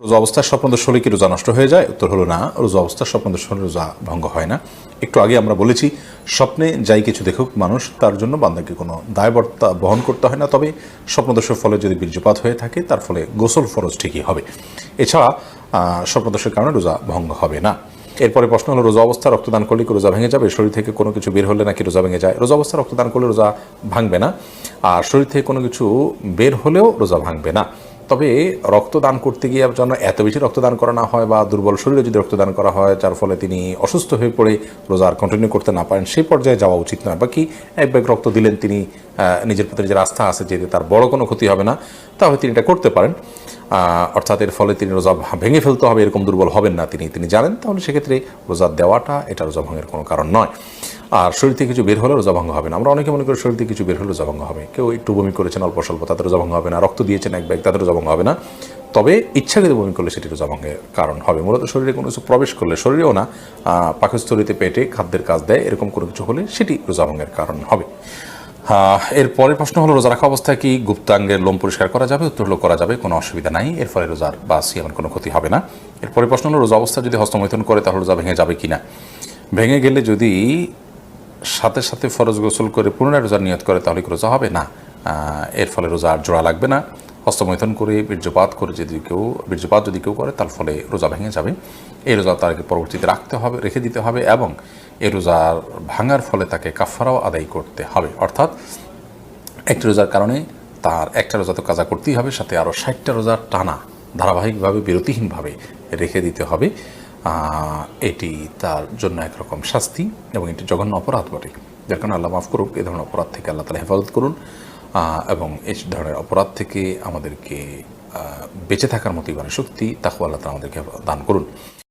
রোজা অবস্থায় স্বপ্নদোষ হলে কি রোজা নষ্ট হয়ে যায়? উত্তর হলো না, রোজা অবস্থায় স্বপ্নদোষ হলে রোজা ভঙ্গ হয় না। একটু আগে আমরা বলেছি স্বপ্নে যাই কিছু দেখুক মানুষ, তার জন্য বান্দাকে কোনো দায়বর্তা বহন করতে হয় না। তবে স্বপ্নদোষের ফলে যদি বীর্যপাত হয়ে থাকে তার ফলে গোসল ফরজ ঠিকই হবে। এছাড়া স্বপ্নদোষের কারণে রোজা ভঙ্গ হবে না। এরপরে প্রশ্ন হলো, রোজা অবস্থা রক্তদান করলে কি রোজা ভেঙে যাবে? শরীর থেকে কোনো কিছু বের হলে নাকি রোজা ভেঙে যায়? রোজা অবস্থা রক্তদান করলে রোজা ভাঙবে না, আর শরীর থেকে কোনো কিছু বের হলেও রোজা ভাঙবে না। তবে রক্তদান করতে গিয়ে যেন এত বেশি রক্তদান করা না হয়, বা দুর্বল শরীরে যদি রক্তদান করা হয় যার ফলে তিনি অসুস্থ হয়ে পড়ে রোজা আর কন্টিনিউ করতে না পারেন, সেই পর্যায়ে যাওয়া উচিত নয়। বাকি এক ব্যাগ রক্ত দিলেন, তিনি নিজের প্রতি যে আস্থা আছে যে তার বড় কোনো ক্ষতি হবে না, তাহলে তিনি এটা করতে পারেন। অর্থাৎ এর ফলে তিনি রোজা ভেঙে ফেলতে হবে এরকম দুর্বল হবেন না, তিনি জানেন, তাহলে সেক্ষেত্রে রোজা দেওয়াটা এটা রোজা ভঙ্গের কোনো কারণ নয়। আর শরীর থেকে কিছু বের হলে রোজা ভঙ্গ হবে না। আমরা অনেকে মনে করি শরীর থেকে কিছু বের হলে রোজা ভঙ্গ হবে। কেউ একটু বমি করেছেন অল্প স্বল্প, তাদের রোজা ভঙ্গ হবে না। রক্ত দিয়েছেন এক ব্যাগ, তাদের রোজা ভঙ্গ হবে না। তবে ইচ্ছাকৃত বমি করলে সেটি রোজা ভঙ্গের কারণ হবে। মূলত শরীরে কোনো কিছু প্রবেশ করলে, শরীরেও না, পাকস্থলীতে, পেটে খাদ্যের কাজ দেয়, এরকম কোনো কিছু হলে সেটি রোজা ভঙ্গের কারণ হবে। এর পরের প্রশ্ন হলো, রোজা রাখা অবস্থায় কি গুপ্তাঙ্গের লোম পরিষ্কার করা যাবে? উত্তর হলো করা যাবে, কোনো অসুবিধা নাই, এর ফলে রোজার বা সিয়ামের কোনো ক্ষতি হবে না। এরপরের প্রশ্ন হলো, রোজা অবস্থায় যদি হস্তমৈথুন করে তাহলে রোজা ভেঙে যাবে কিনা? ভেঙে গেলে যদি সাথে সাথে ফরজ গোসল করে পুনরায় রোজার নিয়ত করে তাহলে কি রোজা হবে? না, এর ফলে রোজা আর জোড়া লাগবে না। হস্তমৈথুন করে বীর্যপাত যদি কেউ করে তার ফলে রোজা ভেঙে যাবে। এই রোজা তাকে পরবর্তীতে রেখে দিতে হবে, এবং এই রোজার ভাঙার ফলে তাকে কাফারাও আদায় করতে হবে। অর্থাৎ একটি রোজার কারণে তার একটা রোজা তো কাজা করতেই হবে, সাথে আরও 60টা রোজার টানা ধারাবাহিকভাবে বিরতিহীনভাবে রেখে দিতে হবে। এটি তার জন্য একরকম শাস্তি, এবং এটি জঘন্য অপরাধ বটে। যার কারণে আল্লাহ মাফ করুক, এ ধরনের অপরাধ থেকে আল্লাহ তাআলা হেফাজত করুন, এবং এই ধরনের অপরাধ থেকে আমাদেরকে বেঁচে থাকার মতো ইমানের শক্তি, তাকওয়া আল্লাহ তাআলা আমাদেরকে দান করুন।